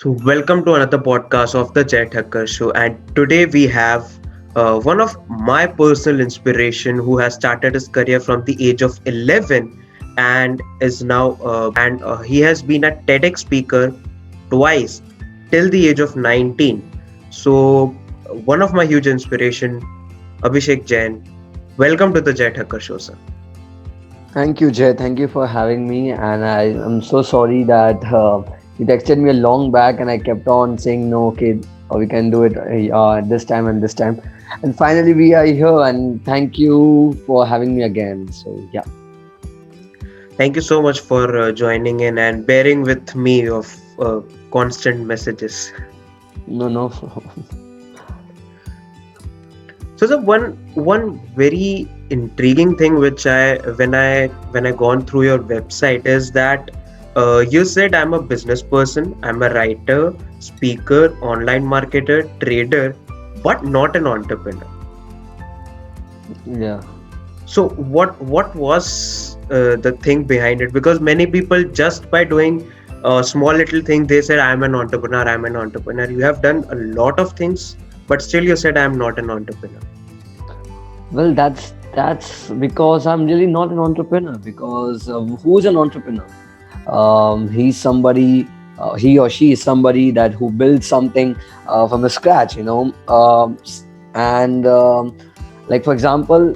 So, welcome to another podcast of the Jet Hacker Show. And today we have one of my personal inspiration who has started his career from the age of 11 and is now and he has been a TEDx speaker twice till the age of 19. So, one of my huge inspiration, Abhishek Jain. Welcome to the Jet Hacker Show, sir. Thank you, Jay. Thank you for having me. And I am so sorry that you texted me a long back and I kept on saying, no, okay, we can do it this time and this time. And finally, we are here. And thank you for having me again. So, yeah. Thank you so much for joining in and bearing with me of constant messages. No, no. So the one very intriguing thing which I when I gone through your website is that you said I'm a business person, I'm a writer, speaker, online marketer, trader, but not an entrepreneur. Yeah. So what was the thing behind it? Because many people just by doing a small little thing they said I'm an entrepreneur, I'm an entrepreneur. You have done a lot of things, but still you said I'm not an entrepreneur. Well, that's because I'm really not an entrepreneur. Because who's an entrepreneur? He's somebody. He or she is somebody that who builds something from the scratch. And like for example,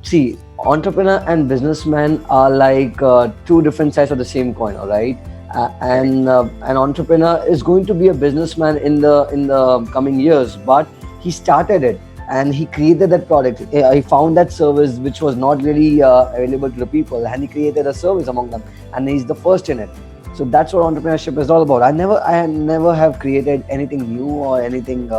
see, entrepreneur and businessman are like two different sides of the same coin. All right. Correct. And an entrepreneur is going to be a businessman in the coming years, but he started it and he created that product. He found that service which was not really available to the people, and he created a service among them, and he's the first in it. So that's what entrepreneurship is all about. I never have created anything new or anything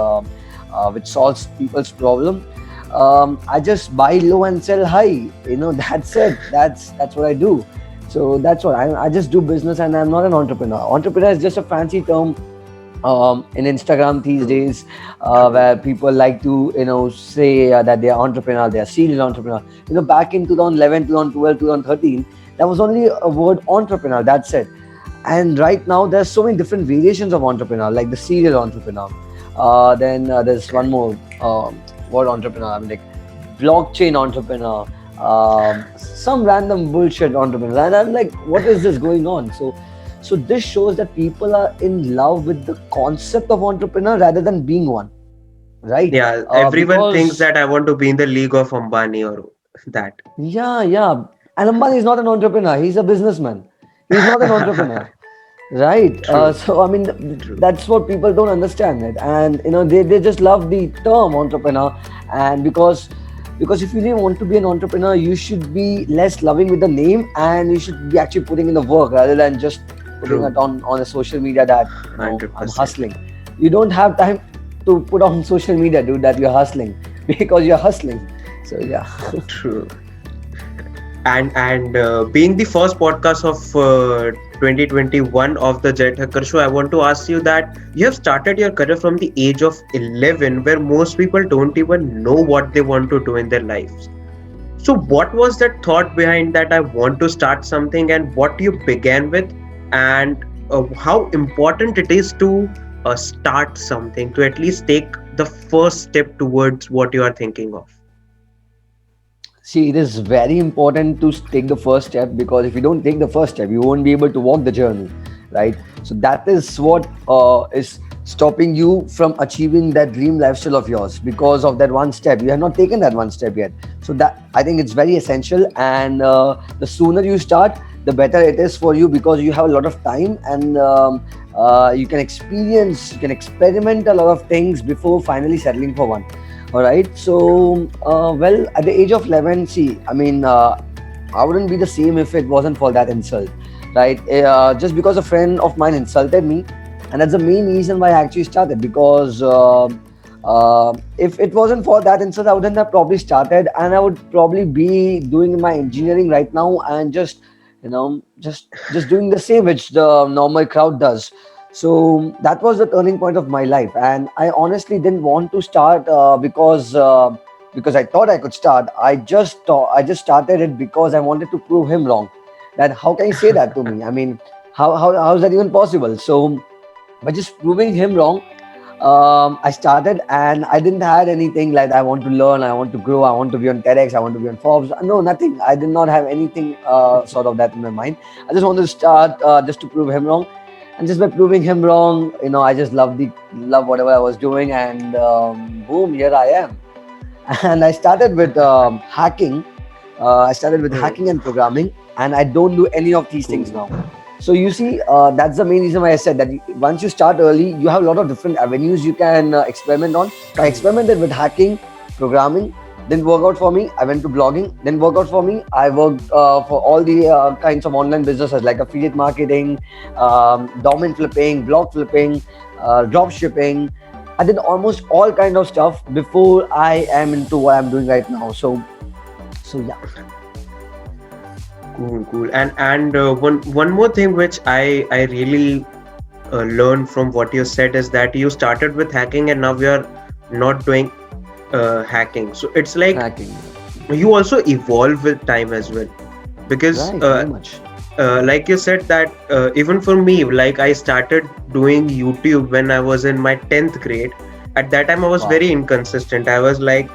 which solves people's problem. I just buy low and sell high. That's it. That's what I do. So that's what I just do business, and I'm not an entrepreneur. Entrepreneur is just a fancy term in Instagram these True. days, True. where people like to say that they are entrepreneur, they are serial entrepreneur. Back in 2011, 2012, 2013, that was only a word entrepreneur. That's it. And right now, there's so many different variations of entrepreneur, like the serial entrepreneur. Then there's one Correct. more word entrepreneur. I mean, like blockchain entrepreneur. Some random bullshit entrepreneur, and I'm like, what is this going on? So this shows that people are in love with the concept of entrepreneur rather than being one, right? Yeah, everyone thinks Because that I want to be in the league of Ambani or that. yeah, and Ambani is not an entrepreneur; he's a businessman. He's not an entrepreneur, right? True. So I mean, True. that's what people don't understand it, and they just love the term entrepreneur, and because if you really want to be an entrepreneur, you should be less loving with the name, and you should be actually putting in the work rather than just putting True. it on a social media that I'm 100%. hustling. You don't have time to put on social media, dude, that you're hustling because you're hustling. So yeah. True. And being the first podcast of 2021 of the Jet Hacker Show, I want to ask you that you have started your career from the age of 11, where most people don't even know what they want to do in their lives. So, what was that thought behind that? I want to start something, and what you began with, and how important it is to start something, to at least take the first step towards what you are thinking of. See, it is very important to take the first step, because if you don't take the first step, you won't be able to walk the journey, right? So that is what is stopping you from achieving that dream lifestyle of yours, because of that one step. You have not taken that one step yet. So that, I think, it's very essential, and the sooner you start, the better it is for you, because you have a lot of time, and you can experience, you can experiment a lot of things before finally settling for one. All right. So, well, at the age of 11, see, I mean, I wouldn't be the same if it wasn't for that insult, right? Just because a friend of mine insulted me, and that's the main reason why I actually started. Because if it wasn't for that insult, I wouldn't have probably started, and I would probably be doing my engineering right now, and just doing the same which the normal crowd does. So that was the turning point of my life, and I honestly didn't want to start because I thought I could start. I just started it because I wanted to prove him wrong. That how can you say that to me? I mean, how is that even possible? So by just proving him wrong, I started, and I didn't have anything like I want to learn, I want to grow, I want to be on TEDx, I want to be on Forbes. No, nothing. I did not have anything sort of that in my mind. I just wanted to start just to prove him wrong, and just by proving him wrong, I just love whatever I was doing, and boom, here I am. And I started with hacking. I started with Hmm. hacking and programming, and I don't do any of these things Cool. now. So you see, that's the main reason why I said that once you start early, you have a lot of different avenues you can experiment on. So I experimented with hacking, programming, didn't work out for me. I went to blogging, didn't work out for me. I worked for all the kinds of online businesses like affiliate marketing, domain flipping, blog flipping, drop shipping. I did almost all kind of stuff before I am into what I'm doing right now. So yeah, Cool, cool. And one more thing which I really learned from what you said is that you started with hacking and now you're not doing hacking. So it's like hacking, you also evolve with time as well, because right? Very much. like you said that even for me, like I started doing YouTube when I was in my 10th grade. At that time I was Wow. very inconsistent. I was like,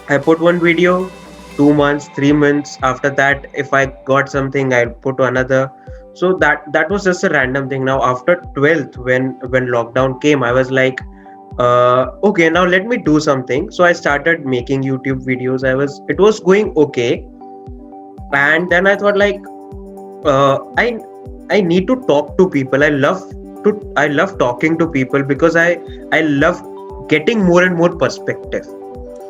I put one video, 2 months, 3 months. After that, if I got something, I'll put another. So that was just a random thing. Now after 12th, when lockdown came, I was like, okay, now let me do something. So I started making YouTube videos. It was going okay, and then I thought like, I need to talk to people. I love talking to people because I love getting more and more perspective.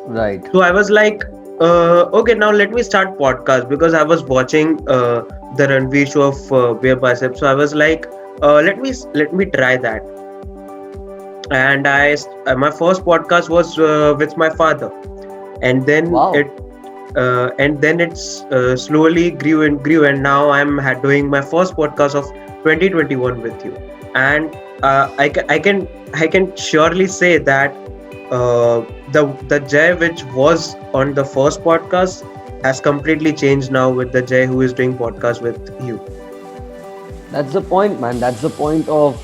Right. So I was like, okay, now let me start podcast, because I was watching the Ranveer show of Beer Bicep. So I was like, let me try that. And my first podcast was with my father, and then Wow. it's slowly grew, and now I'm doing my first podcast of 2021 with you. And I can surely say that the Jay which was on the first podcast has completely changed now with the Jay who is doing podcast with you. That's the point, man. That's the point of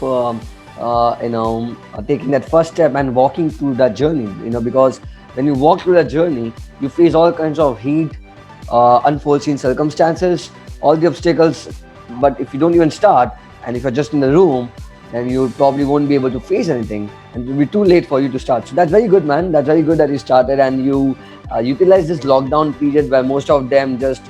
taking that first step and walking through that journey. Because when you walk through that journey, you face all kinds of heat, unforeseen circumstances, all the obstacles. But if you don't even start, and if you're just in the room, then you probably won't be able to face anything, and it will be too late for you to start. So that's very good, man. That's very good that you started and you utilize this lockdown period where most of them just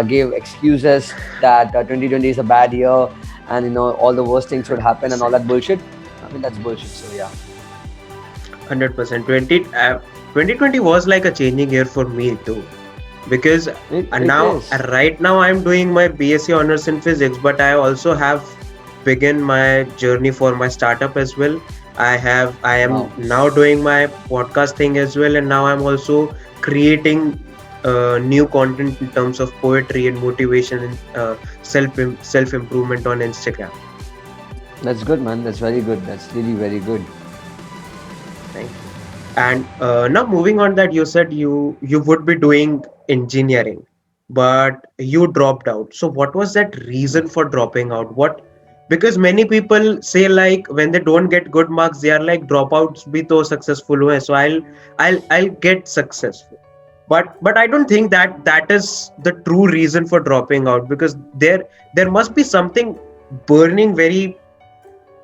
gave excuses that 2020 is a bad year, and all the worst things would happen and all that bullshit. I mean, that's bullshit. So yeah, 100%. 2020 was like a changing year for me too, because it now is. right now I'm doing my BSc honors in physics, but I also have begun my journey for my startup as well. I am Wow. now doing my podcast thing as well, and now I'm also creating new content in terms of poetry and motivation and self improvement on Instagram. That's good, man. That's very good. That's really very good. Thank you. And now moving on, that you said you would be doing engineering, but you dropped out. So what was that reason for dropping out? What, because many people say like when they don't get good marks, they are like dropouts be so successful हुए, so I'll get successful. But I don't think that is the true reason for dropping out, because there must be something burning very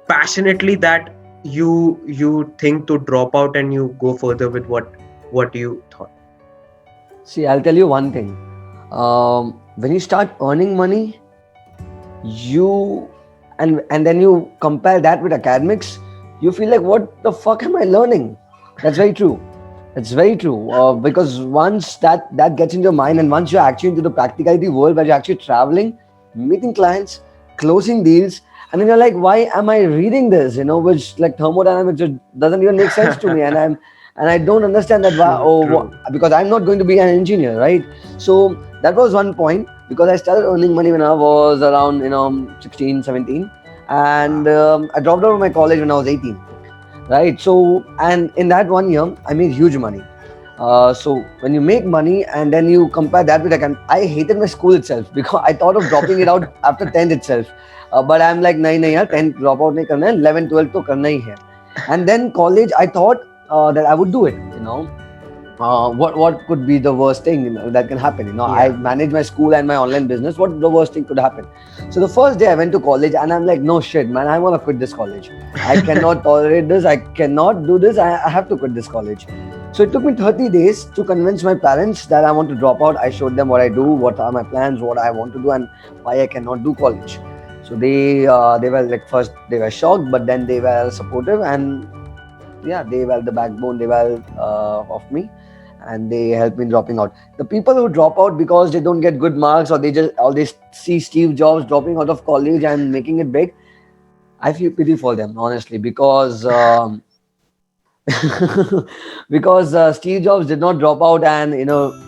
passionately that you think to drop out and you go further with what you thought. See, I'll tell you one thing. When you start earning money, you and then you compare that with academics, you feel like, what the fuck am I learning? That's very true. It's very true. Because once that gets into your mind, and once you're actually into the practicality world where you're actually traveling, meeting clients, closing deals, and then you're like, why am I reading this? Which like thermodynamics just doesn't even make sense to me, and I don't understand that why. True, Oh, true. because I'm not going to be an engineer, right? So that was one point, because I started earning money when I was around 16, 17, and I dropped out of my college when I was 18, right? So, and in that one year I made huge money. So when you make money and then you compare that with I hated my school itself because I thought of dropping it out after 10th itself. But I'm like, nahi, nahi, yaar, 10th drop out nahi karna hai, 11th, 12th to karna hi hai. And then college, I thought that I would do it, what could be the worst thing that can happen? I Yeah. manage my school and my online business. What the worst thing could happen? So the first day I went to college and I'm like, no shit, man, I want to quit this college. I cannot tolerate this. I cannot do this. I have to quit this college. So it took me 30 days to convince my parents that I want to drop out. I showed them what I do, what are my plans, what I want to do, and why I cannot do college. So they were like, first they were shocked, but then they were supportive, and yeah, they were the backbone. They were of me, and they helped me in dropping out. The people who drop out because they don't get good marks, or they see Steve Jobs dropping out of college and making it big, I feel pity for them, honestly, because because Steve Jobs did not drop out and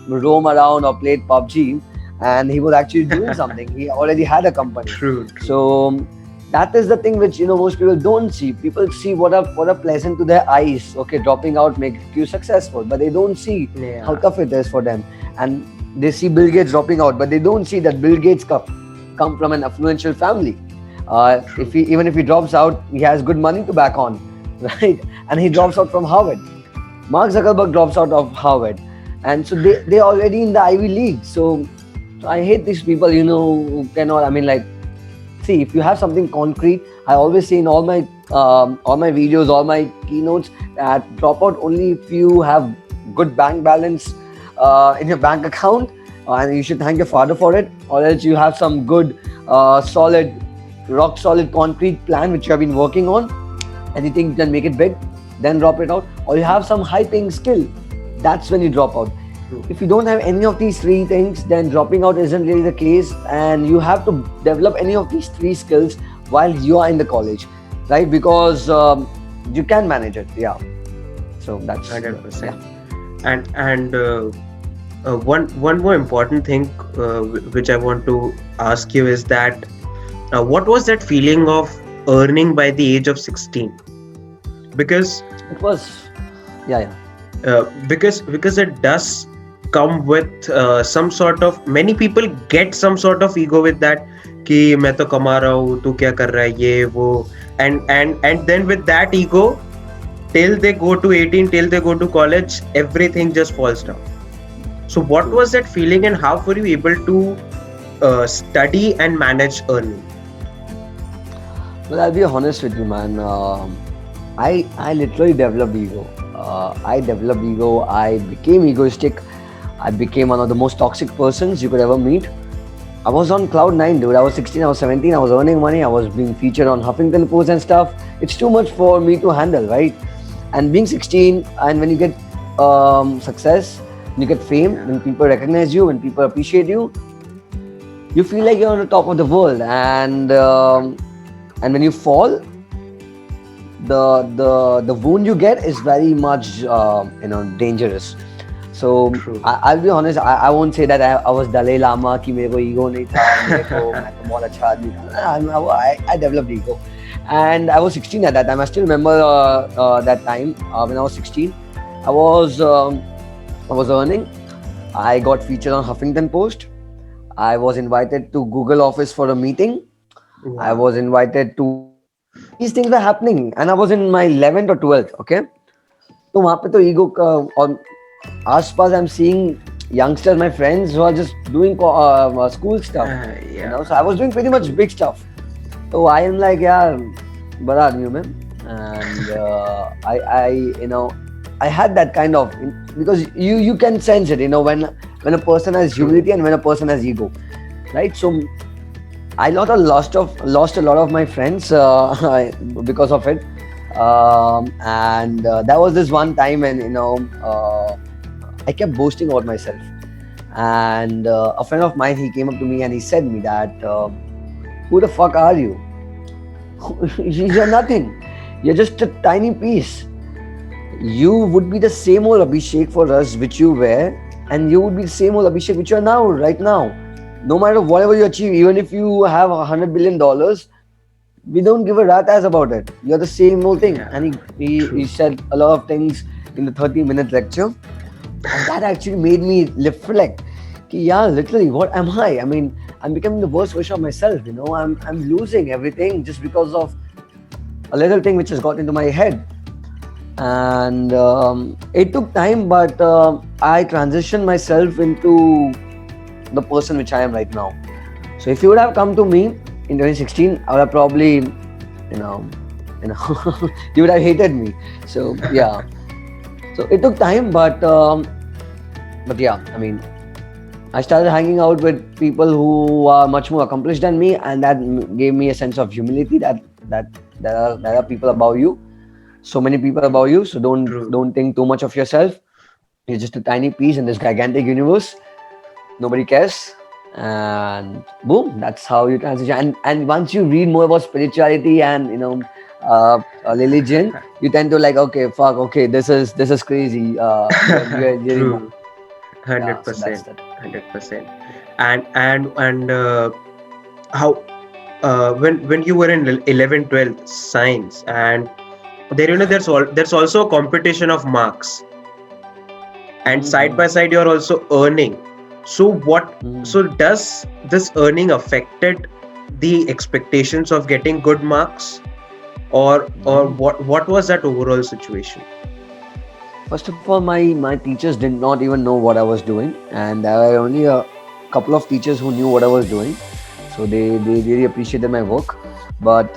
roam around or played PUBG, and he was actually doing something. He already had a company. True, true. So that is the thing which most people don't see. People see what are pleasant to their eyes. Okay, dropping out make you successful, but they don't see how Yeah. tough it is for them. And they see Bill Gates dropping out, but they don't see that Bill Gates come from an affluential family. If True. he even if he drops out, he has good money to back on, right? And he drops True. out from Harvard. Mark Zuckerberg drops out of Harvard, and so they're already in the Ivy League. So I hate these people, who cannot. I mean, like, see, if you have something concrete, I always say in all my videos, all my keynotes, that drop out only if you have good bank balance in your bank account, and you should thank your father for it, or else you have some good, solid, rock solid concrete plan which you have been working on, and you think you can make it big, then drop it out, or you have some high paying skill. That's when you drop out. True. If you don't have any of these three things, then dropping out isn't really the case, and you have to develop any of these three skills while you are in the college, right? Because you can manage it. Yeah. So that's yeah. 100%. And one more important thing which I want to ask you is that what was that feeling of earning by the age of 16? Because It was yeah. because it does come with some sort of, many people get some sort of ego with that कि मैं तो कमा रहा हूँ तू क्या कर रहा है ये वो, and then with that ego, till they go to 18, till they go to college, everything just falls down. So what was that feeling, and how were you able to study and manage earning? Well, I'll be honest with you, man. I literally developed ego. I developed ego. I became egoistic. I became one of the most toxic persons you could ever meet. I was on cloud nine, dude. I was 16, I was 17, I was earning money, I was being featured on Huffington Post and stuff. It's too much for me to handle, right? And being 16, and when you get success, when you get fame, Yeah. when people recognize you, when people appreciate you, you feel like you're on the top of the world. And when you fall, the wound you get is very much dangerous. So True. I'll be honest, I won't say that I was Dalai Lama कि मेरे को ego नहीं था, मेरे को मैं तो बहुत अच्छा आदमी था. I developed ego, and I was 16 at that time. I still remember that time when I was 16. I was earning. I got featured on Huffington Post. I was invited to Google office for a meeting. I Wow. was invited to these things were happening, and I was in my 11th or 12th. Okay, तो वहाँ पे तो ego का और आसपास I'm seeing youngsters, my friends who are just doing school stuff. Yeah. So I was doing pretty much big stuff. So I am like, yeah, बड़ा आदमी हूँ मैं, and I had that kind of, because you can sense it, when a person has humility and when a person has ego, right? So I lost a lot of my friends because of it, and that was this one time, and I kept boasting about myself, and a friend of mine, he came up to me and he said me that, who the fuck are you? You're nothing. You're just a tiny piece. You would be the same old Abhishek for us which you were, and you would be the same old Abhishek which you are now, right now. No matter whatever you achieve, even if you have $100 billion, we don't give a rat ass about it. You're the same old thing. Yeah. And he True. said a lot of things in the 30-minute lecture. And that actually made me reflect. Yeah, literally, what am I? I mean, I'm becoming the worst version of myself. I'm losing everything just because of a little thing which has got into my head. And it took time, but I transitioned myself into the person which I am right now. So if you would have come to me in 2016, I would have probably, you know, you would have hated me. So yeah. So it took time, but yeah, I mean, I started hanging out with people who are much more accomplished than me, and that gave me a sense of humility that there are people above you, so many people above you. So True. don't think too much of yourself. You're just a tiny piece in this gigantic universe. Nobody cares, and boom, that's how you transition. And once you read more about spirituality and religion, you tend to like, okay, fuck, okay, this is crazy. You're really not. True. Yeah. So that's 100%. that. 100%. And how when you were in 11, 12 science, and there, there's also a competition of marks, and side by Mm-hmm. side you're also earning. So what, Mm-hmm. so does this earning affected the expectations of getting good marks, or Mm-hmm. what was that overall situation? First of all, my teachers did not even know what I was doing, and there were only a couple of teachers who knew what I was doing, so they really appreciated my work. But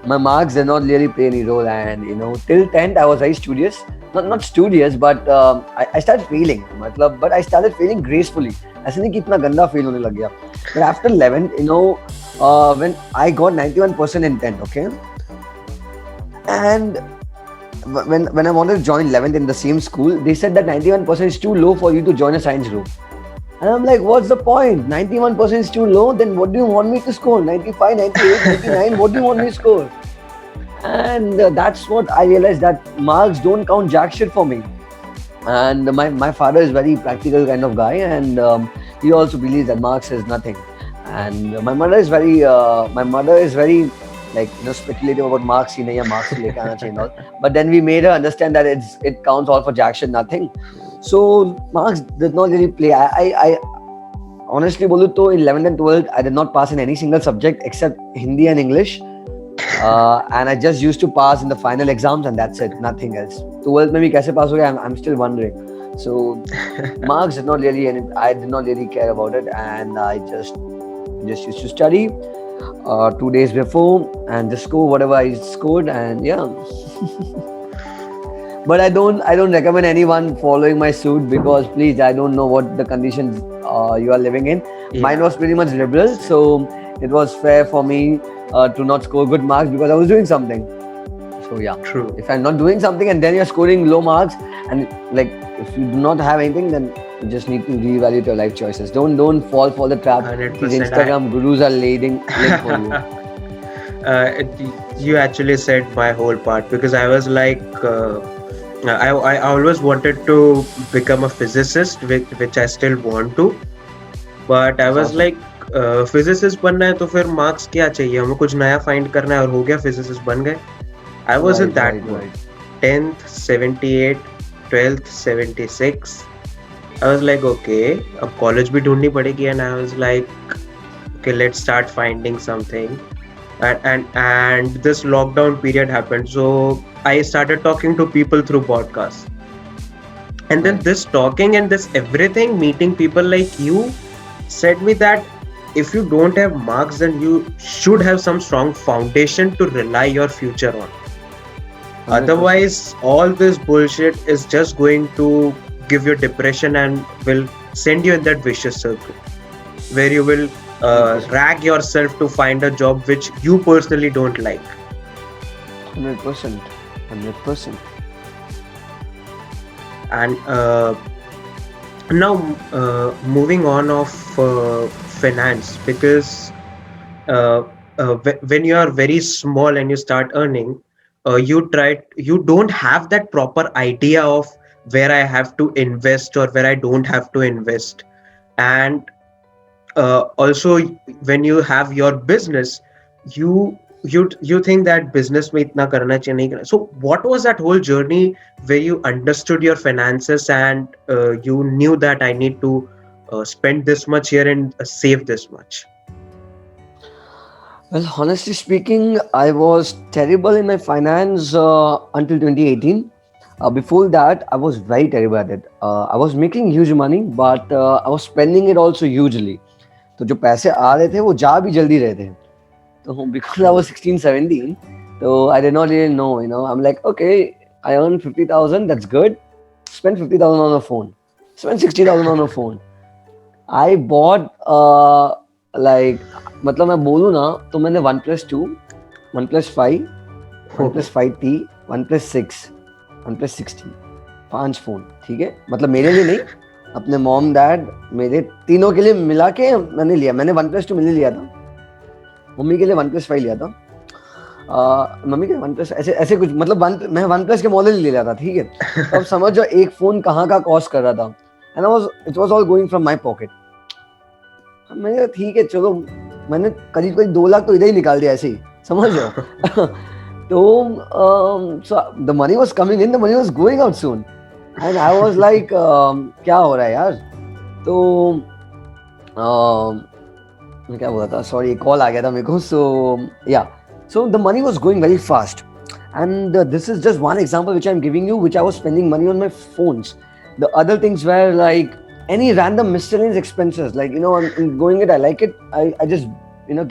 my marks did not really play any role, and till 10th I was very studious. Not studious, but I started failing. But I started failing gracefully. ऐसे नहीं कि इतना गंदा fail होने लग गया. But after 11th, when I got 91% in 10th, okay, and when I wanted to join 11th in the same school, they said that 91% is too low for you to join a science group. And I'm like, what's the point? 91% is too low. Then what do you want me to score? 95, 98, 99. What do you want me to score? And that's what I realized, that marks don't count jack shit for me. And my father is very practical kind of guy, and he also believes that marks is nothing. And my mother is very like speculative about marks. He nahi hai, marks se leke aana chahiye and all. But then we made her understand that it counts all for jack shit, nothing. So marks did not really play. I honestly bolu to in 11th and 12th I did not pass in any single subject except Hindi and English. And I just used to pass in the final exams, and that's it, nothing else. 12th में भी कैसे pass हो गया, I'm still wondering. So marks did not really, and I did not really care about it, and I just used to study 2 days before and just score whatever I scored, and yeah. But I don't recommend anyone following my suit, because please, I don't know what the conditions you are living in. Mine Yeah, was pretty much liberal, so it was fair for me to not score good marks because I was doing something. So yeah, true. if I'm not doing something and then you're scoring low marks, and like if you do not have anything, then you just need to reevaluate your life choices. Don't fall for the trap. These 100%. Instagram gurus are laying for you. You actually said my whole part, because I was like, I always wanted to become a physicist, which I still want to, but I That's was awesome. like, physicist बनना है तो फिर marks क्या चाहिए, हमें कुछ नया find करना है और हो गया, फिजिसिस्ट बन गए. I was in Right, that right, mode. right. 10th 78, 12th 76. I was like, okay, अब कॉलेज भी ढूंढनी पड़ेगी, and I was like, okay, let's start finding something. And this lockdown period happened, so I started talking to people through podcasts. And then Right. this talking and this everything, meeting people like you, said me that if you don't have marks, then you should have some strong foundation to rely your future on. 100%. Otherwise, all this bullshit is just going to give you depression and will send you in that vicious circle where you will 100%. rag yourself to find a job which you personally don't like. 100%. 100%. And now, moving on of finance, because uh, when you are very small and you start earning, you don't have that proper idea of where I have to invest or where I don't have to invest. And also, when you have your business, you you think that business में इतना करना चाहिए नहीं करना. So what was that whole journey where you understood your finances and you knew that I need to spend this much here and save this much? Well, honestly speaking, I was terrible in my finance until 2018. Before that, I was very terrible at it. I was making huge money, but I was spending it also hugely. तो जो पैसे आ रहे थे वो जा भी जल्दी रहे थे. So because I True. was 16, 17, so I did not really know, I'm like, okay, I earn 50,000, that's good. Spend 50,000 on a phone. Spend 60,000 on a phone. I bought like मतलब मैं बोलूँ ना तो मैंने OnePlus 2, OnePlus 5, OnePlus 5T, OnePlus 6, OnePlus 60, 5 phone. ठीक है, मतलब मेरे लिए नहीं, अपने मॉम डैड मेरे तीनों के लिए मिला के मैंने लिया. मैंने OnePlus 2 मिल लिया था, मम्मी के लिए OnePlus 5 लिया था, मम्मी के OnePlus ऐसे ऐसे कुछ, मतलब मैं OnePlus के मॉडल ले लिया था. ठीक है, तो अब समझ जाओ एक फोन कहाँ का कॉस्ट कर रहा था. And it was all going from my pocket. मैंने कहा ठीक है चलो, मैंने करीब करीब 2 लाख तो इधर ही निकाल दिया ऐसे ही, समझ रहे हो. तो the money was coming in, the money was going out soon, and I was like क्या हो रहा है यार. तो मैं क्या बोला था, सॉरी कॉल आ गया था मेरे को. So the money was going very fast, and this is just one example which I'm giving you, which I was spending money on my phones. The other things were like any random miscellaneous expenses, like I'm going it, I like it, I just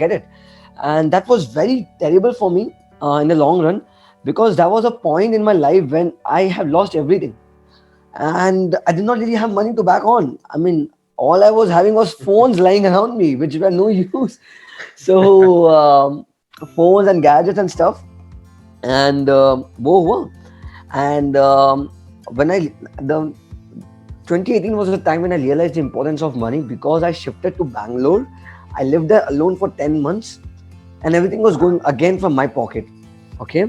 get it. And that was very terrible for me in the long run, because that was a point in my life when I have lost everything, and I did not really have money to back on. I mean, all I was having was phones lying around me which were no use. So phones and gadgets and stuff, and वो हुआ. And when I the 2018 was the time when I realized the importance of money, because I shifted to Bangalore. I lived there alone for 10 months, and everything was going again from my pocket. Okay,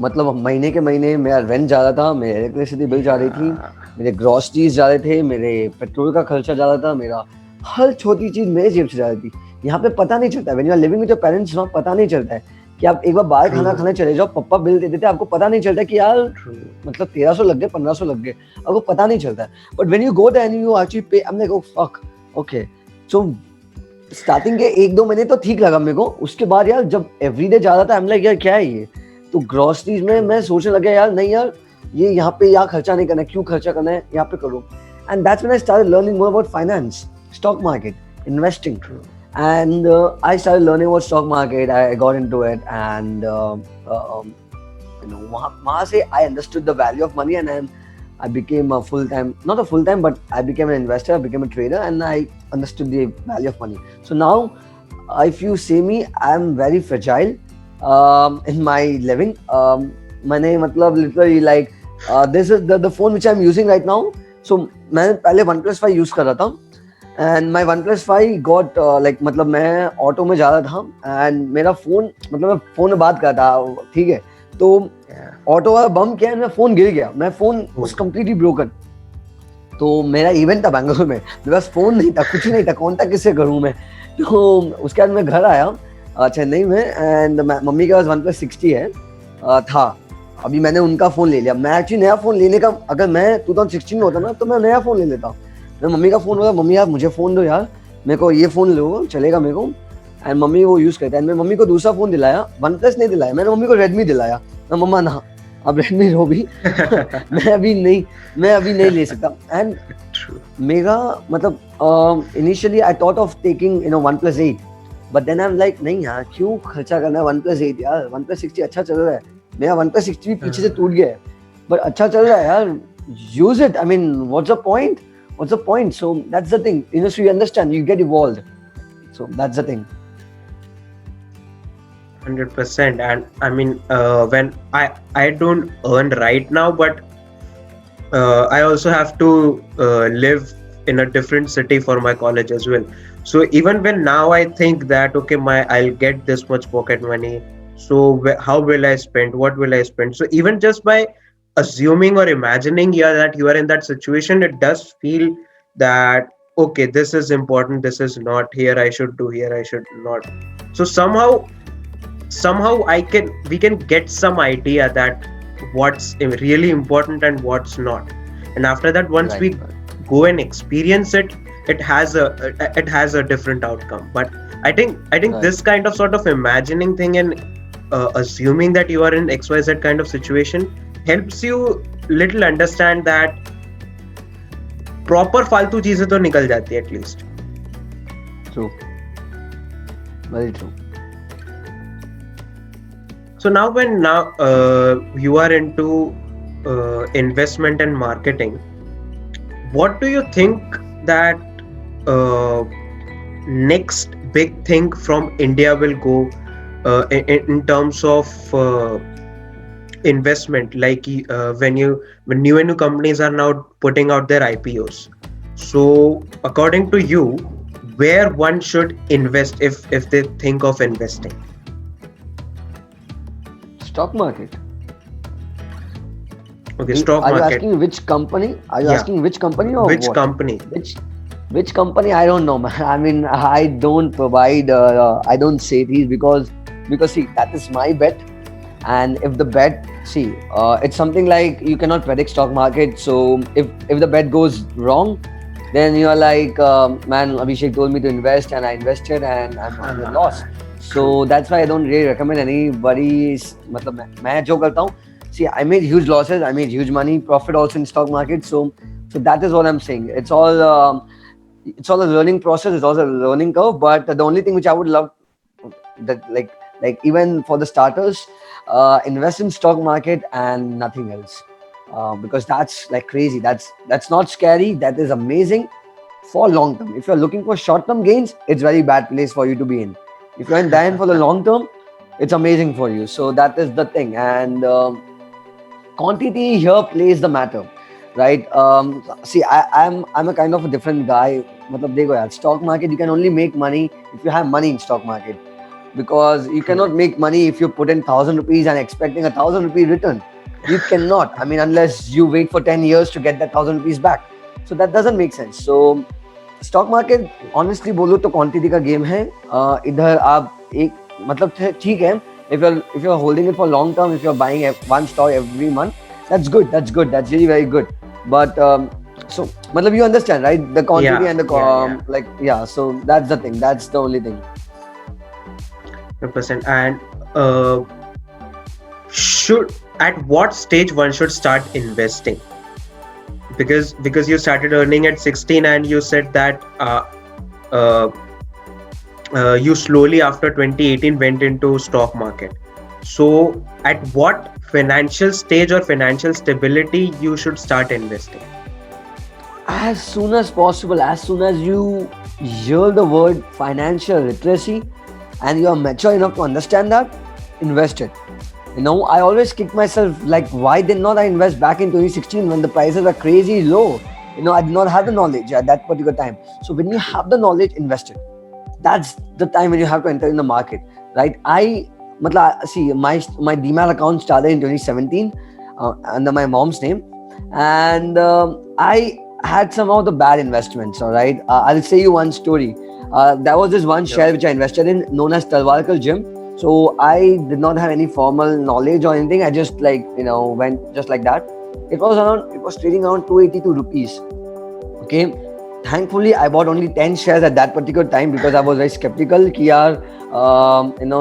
मतलब महीने के महीने मेरा rent जा रहा था, मेरे electricity bill जा रही थी, मेरे ग्रॉसरीज जा रहे थे, मेरे पेट्रोल का खर्चा जा रहा था, मेरा हर छोटी चीज मेरे जेब से जा रही थी. यहाँ पे पता नहीं चलता, when you are living with your parents ना, पता नहीं चलता है कि आप एक बार बाहर खाना खाने चले जाओ, पप्पा बिल दे देते, आपको पता नहीं चलता कि यार मतलब 1300 लग गए, 1500 लग गए, आपको पता नहीं चलता. But when you go there and you actually pay, I am like, oh fuck, okay. So starting के 1-2 महीने तो ठीक लगा मेरे को. उसके बाद यार जब एवरीडे जा रहा था, आई एम लाइक यार क्या है ये. तो ग्रोसरीज में मैं सोचने लगा यार नहीं यार, ये यहाँ पे यहाँ खर्चा नहीं करना है, क्यों खर्चा करना है, यहाँ पे करो. And that's when I started learning more about finance, stock market, investing. And I started learning about stock market. I got into it, and वहाँ से I understood the value of money, and I became a full-time, not a full-time, but I became an investor, I became a trader, and I understood the value of money. So now, if you see me, I am very fragile in my living. मैंने मतलब literally like this is the phone which I'm using right now. So मैं पहले OnePlus 5 use कर रहा था. And my OnePlus 5 got like, मतलब मैं auto में जा रहा था, एंड मेरा फोन, मतलब मैं फोन में बात कर रहा था, ठीक है, तो ऑटो वाला बम किया, मैं फोन गिर गया, मैं फोन was completely broken. तो मेरा इवेंट था बैंगलोर में, मेरे पास फोन नहीं था, कुछ नहीं था, कॉन्टैक्ट किससे करूँ मैं. तो उसके बाद मैं घर आया चेन्नई में, एंड मम्मी के पास OnePlus 60 है था. अभी मैंने उनका फोन ले लिया. मैं एक्चुअली नया फोन लेने का, अगर मैं 2016 में होता ना तो मैं नया फोन ले लेता. मैं मम्मी का फोन होगा, मम्मी यार मुझे फोन दो यार, मेरे को ये फोन लो, चलेगा मेरे को. एंड मम्मी वो यूज करता है. मैं मम्मी को दूसरा फोन दिलाया, OnePlus नहीं दिलाया, मैंने मम्मी को Redmi दिलाया. मैं मम्मा ना, अब Redmi लो भी. मैं अभी नहीं ले सकता. एंड मेरा मतलब initially I thought of taking OnePlus 8, but then I am like नहीं यार, क्यों खर्चा करना है OnePlus 8 यार, OnePlus 60 अच्छा चल रहा है. मेरा OnePlus 60 भी पीछे से टूट गया है, बट अच्छा चल रहा है यार, use it. I mean what's the point. So that's the thing, so you understand, you get evolved. So that's the thing. 100%. And I mean, when I don't earn right now, but I also have to live in a different city for my college as well. So even when now I think that okay, I'll get this much pocket money, so how will I spend, what will I spend? So even just by assuming or imagining that you are in that situation, it does feel that okay, this is important, this is not, here I should do, here I should not. So somehow somehow we can get some idea that what's really important and what's not. And after that, once Right. we go and experience it, it has a different outcome. But I think Right. this kind of sort of imagining thing and assuming that you are in XYZ kind of situation helps you little understand that proper फालतू चीजें तो निकल जाती है at least. True. Very true. So now you are into investment and marketing. What do you think that uh, next big thing from India will go in terms of investment? Like when new companies are now putting out their IPOs. So according to you, where one should invest if they think of investing? Stock market. Okay, stock Are you market. asking which company? Are you Yeah. asking which company or Which what? company? Which company? I don't know, man. I mean, I don't provide. I don't say these because see, that is my bet. And if the bet, see, it's something like you cannot predict stock market. So if the bet goes wrong, then you're like, man, Abhishek told me to invest, and I invested, and I'm at loss. So that's why I don't really recommend anybody. मतलब मैं जो करता हूँ, see, I made huge losses, I made huge money, profit also in stock market. So that is what I'm saying. It's all a learning process. It's also a learning curve. But the only thing which I would love that like even for the starters, invest in stock market and nothing else, because that's like crazy. That's not scary. That is amazing for long term. If you're looking for short term gains, it's very bad place for you to be in. If you're in there for the long term, it's amazing for you. So that is the thing. And quantity here plays the matter, right? See, I'm a kind of a different guy. मतलब देखो यार, stock market you can only make money if you have money in stock market, because you True. cannot make money if you put in 1,000 rupees and expecting 1,000 rupee return. You cannot. I mean, unless you wait for 10 years to get that 1,000 rupees back. So that doesn't make sense. So stock market honestly बोलो तो quantity का game है. इधर आप एक मतलब ठीक है, if you're holding it for long term, if you're buying one stock every month, that's really very good. But so मतलब you understand, right, the quantity Yeah, and the yeah. like, yeah, so that's the thing, that's the only thing. 100%. And should at what stage one should start investing? Because you started earning at 16 and you said that uh, you slowly after 2018 went into stock market. So at what financial stage or financial stability you should start investing? As soon as possible, as soon as you hear the word financial literacy and you are mature enough to understand that, invest it. You know, I always kick myself like, why did not I invest back in 2016 when the prices were crazy low? You know, I did not have the knowledge at that particular time. So when you have the knowledge, invest it. That's the time when you have to enter in the market, right? See, my Demat account started in 2017 under my mom's name, and I had some of the bad investments. All right, I'll say you one story. There was this one share which I invested in, known as Talwarkar Gym. So I did not have any formal knowledge or anything. I just went just like that. It was trading around 282 rupees. Okay. Thankfully, I bought only 10 shares at that particular time because I was very skeptical कि यार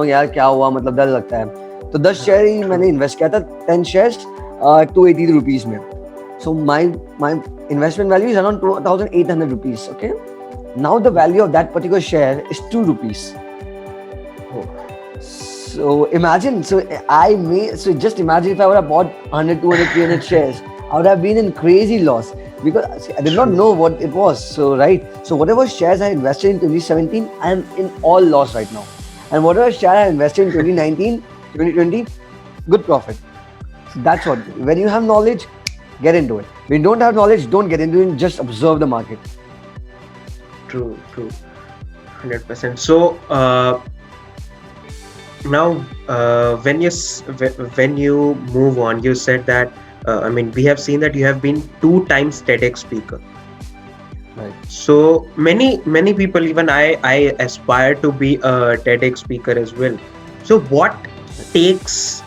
यार क्या हुआ, मतलब डर लगता है. तो 10 शेयर ही मैंने इन्वेस्ट किया था, 10 shares 280 rupees में. So my investment value is around 2,800 rupees. Okay. Now the value of that particular share is 2 rupees. So imagine, so just imagine if I would have bought 100, 200, 300 shares, I would have been in crazy loss because I did not know what it was. So right, so whatever shares I invested in 2017, I am in all loss right now. And whatever share I invested in 2019, 2020, good profit. So that's what. When you have knowledge, get into it. When you don't have knowledge, don't get into it. Just observe the market. True, 100%. So now when you move on, you said that I mean, we have seen that you have been 2 times TEDx speaker. Right. So many people, even I aspire to be a TEDx speaker as well. So what takes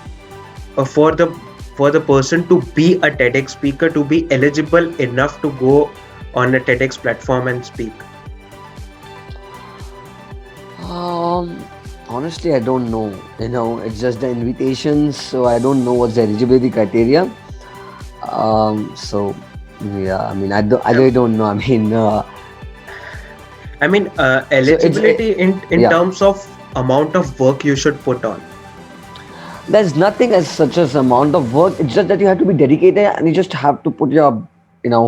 for the person to be a TEDx speaker, to be eligible enough to go on a TEDx platform and speak? Um, Honestly, I don't know. It's just the invitations, so I don't know what's the eligibility criteria. So yeah, I mean, I Um, really don't know. I mean, I mean, so eligibility in yeah. terms of amount of work you should put on. There's nothing as such as amount of work. It's just that you have to be dedicated and you just have to put your,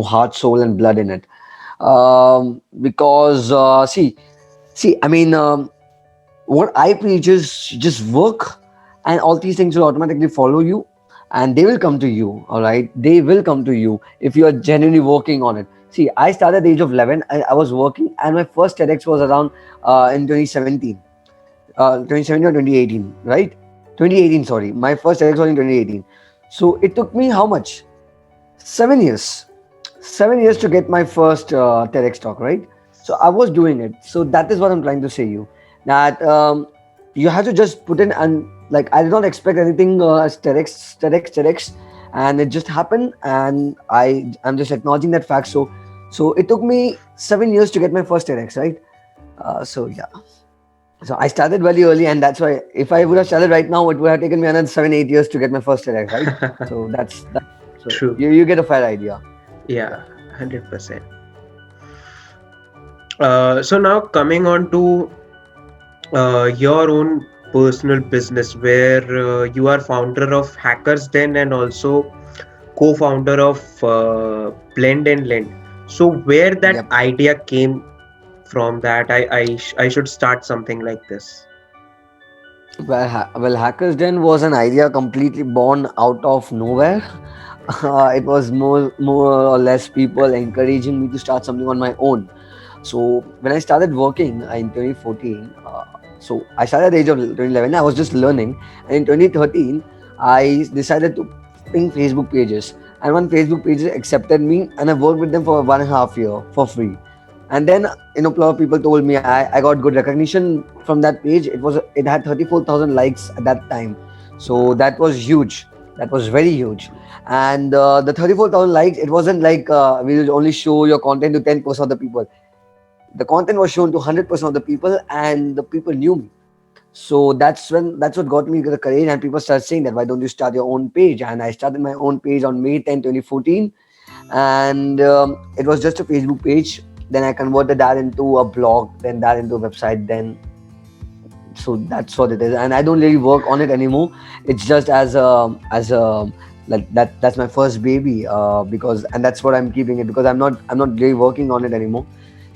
heart, soul, and blood in it. Because see, I mean, what I preach is just work, and all these things will automatically follow you, and they will come to you. All right, they will come to you if you are genuinely working on it. See, I started at the age of 11. I was working, and my first TEDx was around in 2017, 2017 or 2018, right? 2018, sorry. My first TEDx was in 2018. So it took me how much? 7 years. 7 years to get my first TEDx talk, right? So I was doing it. So that is what I'm trying to say you that you have to just put in, and like I did not expect anything as TEDx, and it just happened, and I'm just acknowledging that fact. So it took me 7 years to get my first TEDx, right? So yeah. So I started very early, and that's why if I would have started right now, it would have taken me another 7 8 years to get my first TEDx, right? So that's that. So True. you get a fair idea. Yeah, Yeah. 100%. So now coming on to your own personal business, where you are founder of Hackers Den and also co-founder of Blend and Lend. So where that Yep. idea came from, that I should start something like this. Well, Hackers Den was an idea completely born out of nowhere. It was more or less people encouraging me to start something on my own. So when I started working in 2014, so I started at the age of 2011. I was just learning, and in 2013, I decided to ping Facebook pages, and one Facebook page accepted me, and I worked with them for 1.5 year for free. And then a lot of people told me I got good recognition from that page. It had 34,000 likes at that time, so Wow. that was huge. That was very huge. True. And the 34,000 likes, it wasn't like we will only show your content to 10% of the people. The content was shown to 100% of the people, and the people knew me. So that's what got me the courage, and people started saying that why don't you start your own page? And I started my own page on May 10, 2014, and it was just a Facebook page. Then I converted that into a blog, then that into a website. Then so that's what it is, and I don't really work on it anymore. It's just as a like that's my first baby, because and that's what I'm keeping it, because I'm not really working on it anymore.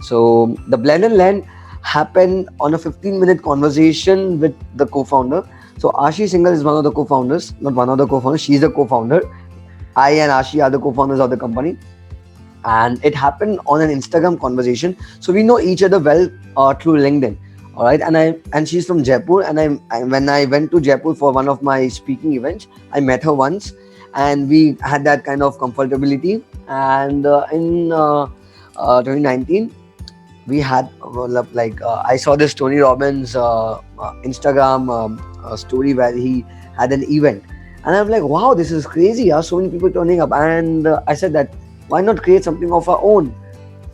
So the Blend and Land happened on a 15-minute conversation with the co-founder. So Ashi Singhal is one of the co-founders, not one of the co-founders, she's the co-founder. I and Ashi are the co-founders of the company, and it happened on an Instagram conversation. So we know each other well through LinkedIn. All right, and she's from Jaipur, and when I went to Jaipur for one of my speaking events, I met her once, and we had that kind of comfortability. And in 2019, we had I saw this Tony Robbins Instagram story where he had an event, and I'm like, wow, this is crazy. So many people turning up, and I said that why not create something of our own?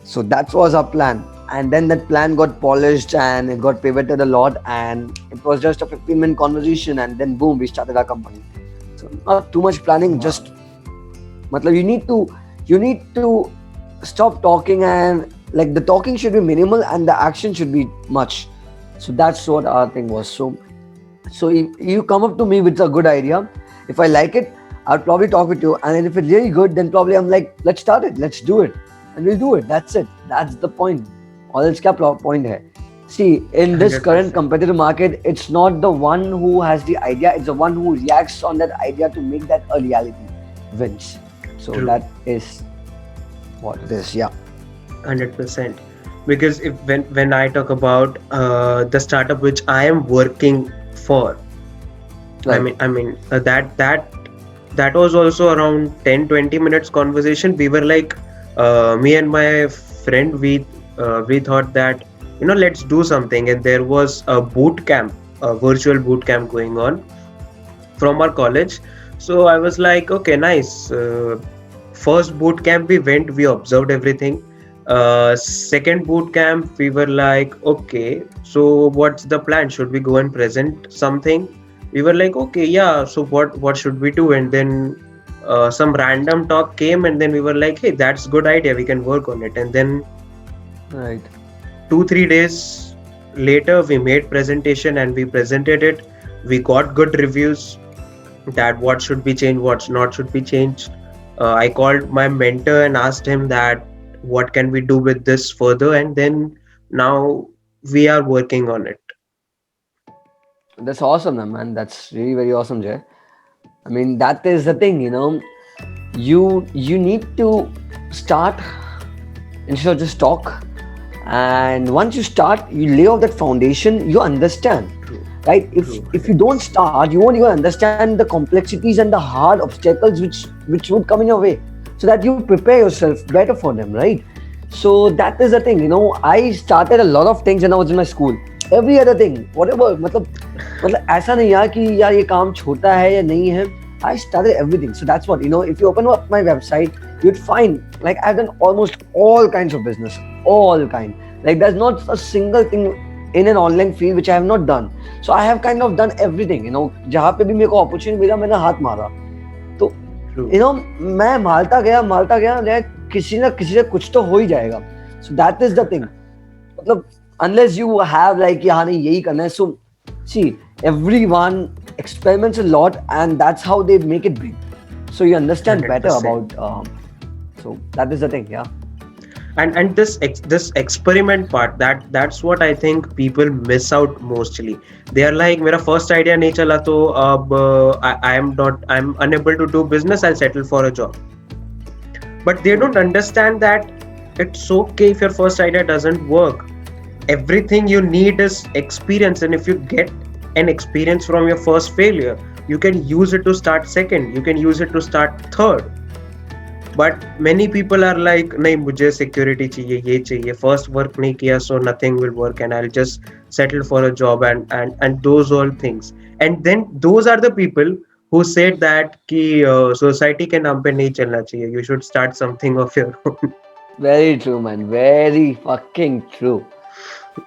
So that was our plan, and then that plan got polished and it got pivoted a lot, and it was just a 15-minute conversation, and then boom, we started our company. So not too much planning, Wow. just matlab you need to stop talking, and like the talking should be minimal and the action should be much. So that's what our thing was. So if you come up to me with a good idea, if I like it, I'll probably talk with you, and then if it's really good, then probably I'm like, let's start it, let's do it, and we'll do it. That's it. That's the point. Or else kya point hai? See, in this current 100%. competitive market, it's not the one who has the idea, it's the one who reacts on that idea to make that a reality wins. So True. that is what it is. Yeah. 100%. Because if when I talk about the startup which I am working for, Right. that was also around 10-20 minutes conversation. We were like, me and my friend, we thought that let's do something, and there was a boot camp virtual boot camp going on from our college. So I was like, okay, nice. First boot camp we went, we observed everything. Second boot camp, we were like, okay, so what's the plan? Should we go and present something? We were like, okay, yeah. So what should we do? And then some random talk came, and then we were like, hey, that's good idea. We can work on it. And then Right. 2-3 days later, we made presentation and we presented it. We got good reviews that what should be changed, what not should be changed. I called my mentor and asked him that what can we do with this further, and then now we are working on it. That's awesome, man. That's really very awesome, Jay. I mean, that is the thing, you need to start instead of just talk. And once you start, you lay off that foundation, you understand, True, right? if true, if you don't start, you won't even understand the complexities and the hard obstacles which would come in your way, so that you prepare yourself better for them, right? So that is the thing, I started a lot of things when I was in my school. Every other thing, whatever, मतलब ऐसा नहीं यार कि यार ये काम छोटा है या नहीं है. I started everything. So that's what, if you open up my website, you'd find like I've done almost all kinds of business, all kind. Like there's not a single thing in an online field which I have not done. So I have kind of done everything, जहाँ पे भी मेरे को opportunity मिला मैंने हाथ मारा. तो true. मैं मारता गया like किसी ना किसी से कुछ तो हो ही जाएगा. So that is the thing. मतलब unless you have like कि हाँ नहीं यही करना है. So see, everyone experiments a lot, and that's how they make it big. So you understand better 100%. about. So that is the thing, yeah. And this experiment part, that's what I think people miss out mostly. They are like, मेरा first idea नहीं चला तो अब I'm unable to do business, I'll settle for a job. But they don't understand that it's okay if your first idea doesn't work. Everything you need is experience, and if you get an experience from your first failure, you can use it to start second, you can use it to start third. But many people are like, नहीं मुझे security चाहिए, ये चाहिए, first work नहीं किया so nothing will work and I'll just settle for a job and those all things. And then those are the people who said that कि society के नाम पे नहीं चलना चाहिए, you should start something of your own. Very true, man. Very fucking true.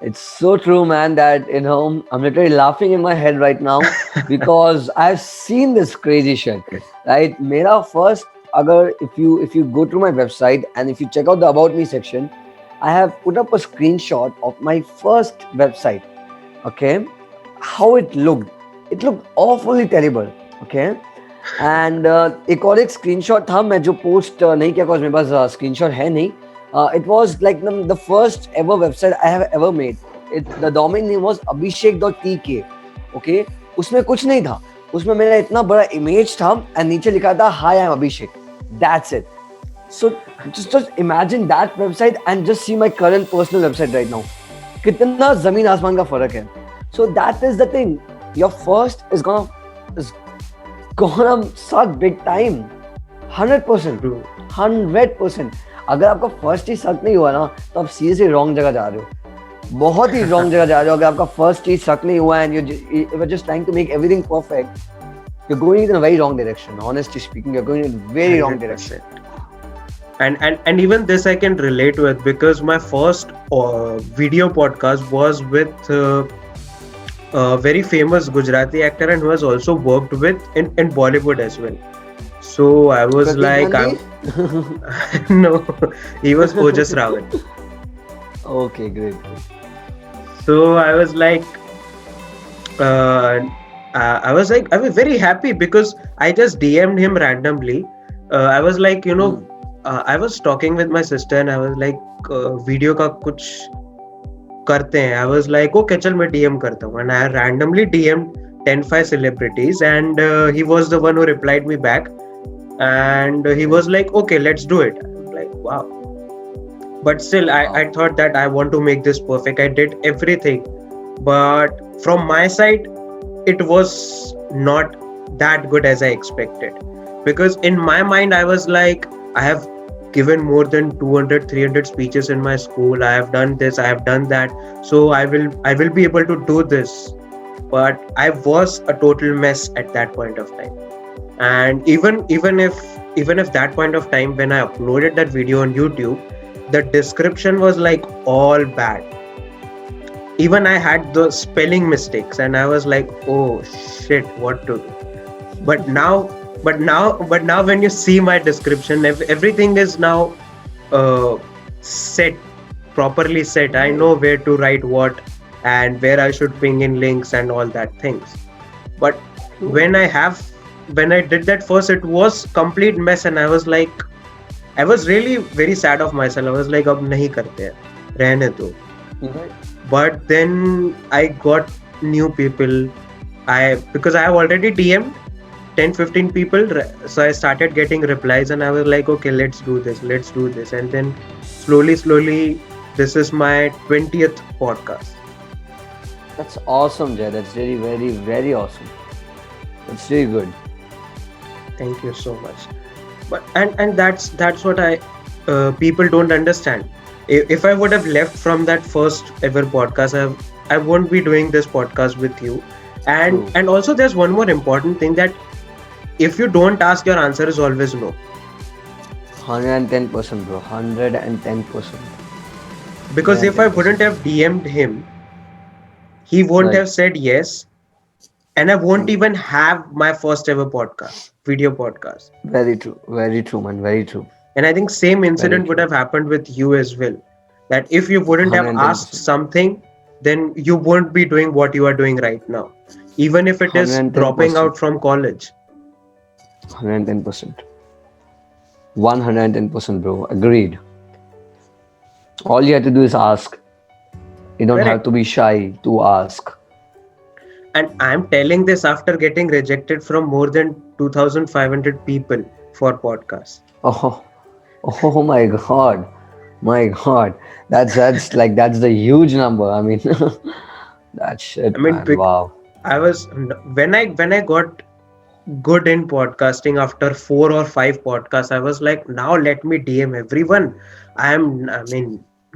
It's so true, man, that I'm literally laughing in my head right now because I've seen this crazy shit. Right? Mera first, if you go to my website and if you check out the About Me section, I have put up a screenshot of my first website. Okay, how it looked. It looked awfully terrible. Okay. And एक और एक screenshot था मैं जो post नहीं किया because मेरे पास screenshot है नहीं. It was like the first ever website I have ever made. The domain name was abhishek.tk. Okay, उसमें कुछ नहीं था. उसमें मेरा इतना बड़ा image था and नीचे लिखा था Hi, I'm Abhishek. That's it. So just imagine that website and just see my current personal website right now. कितना जमीन आसमान का फर्क है. So that is the thing. Your first is gonna suck big time. 100%. True. 100%. अगर आपका first ही सक नहीं हुआ ना तो आप सीरियसली रॉन्ग जगह जा रहे हो. बहुत ही रॉन्ग जगह जा रहे हो. अगर आपका फर्स्ट ही सक नहीं हुआ and you are just trying to make everything perfect, you are going in a very wrong direction. Honestly speaking, you are going in very wrong direction. 100%. And even this I can relate with because my first video podcast was with a very famous Gujarati actor and who has also worked with in Bollywood as well. So I was like, no, he was Ojas Rawat. Okay, great. So I was like, I was very happy because I just DM'd him randomly. I was like, I was talking with my sister and I was like, video का कुछ करते हैं. I was like, okay, चल मैं DM करता हूँ. And I randomly DM'd 10-5 celebrities and he was the one who replied me back. And he was like, okay, let's do it. I was like, wow. But still, I thought that I want to make this perfect. I did everything. But from my side, it was not that good as I expected. Because in my mind, I was like, I have given more than 200-300 speeches in my school. I have done this, I have done that. So I will be able to do this. but I was a total mess at that point of time. And even if that point of time when I uploaded that video on YouTube, the description was like all bad. Even I had the spelling mistakes, and I was like, oh shit, what to do? But now when you see my description, everything is now set, properly set. I know where to write what and where I should ping in links and all that things. But when I did that first, it was complete mess, and I was really very sad of myself. I was like, अब नहीं करते हैं, रहने दो. But then I got new people. Because I have already DM'd 10-15 people, so I started getting replies, and I was like, okay, let's do this. And then slowly, this is my 20th podcast. That's awesome, Jay. That's really very, very awesome. That's really good. Thank you so much. But and that's what people don't understand. If I would have left from that first ever podcast, I won't be doing this podcast with you. And also there's one more important thing, that if you don't ask, your answer is always no. 110%, bro. 110%. Because if I wouldn't have DM'd him, he won't have said yes, and I won't even have my first ever video podcast. Very true, man. Very true. And I think same incident would have happened with you as well. That if you wouldn't have 110%. asked something, then you won't be doing what you are doing right now. Even if it is 110%. dropping out from college. 110%. 110%, bro. Agreed. All you have to do is ask. You don't have to be shy to ask. And I'm telling this after getting rejected from more than 2,500 people for podcasts. Oh my God. That's the huge number. I mean, that shit, man. Wow. When I got good in podcasting after 4 or 5 podcasts, I was like, now let me DM everyone.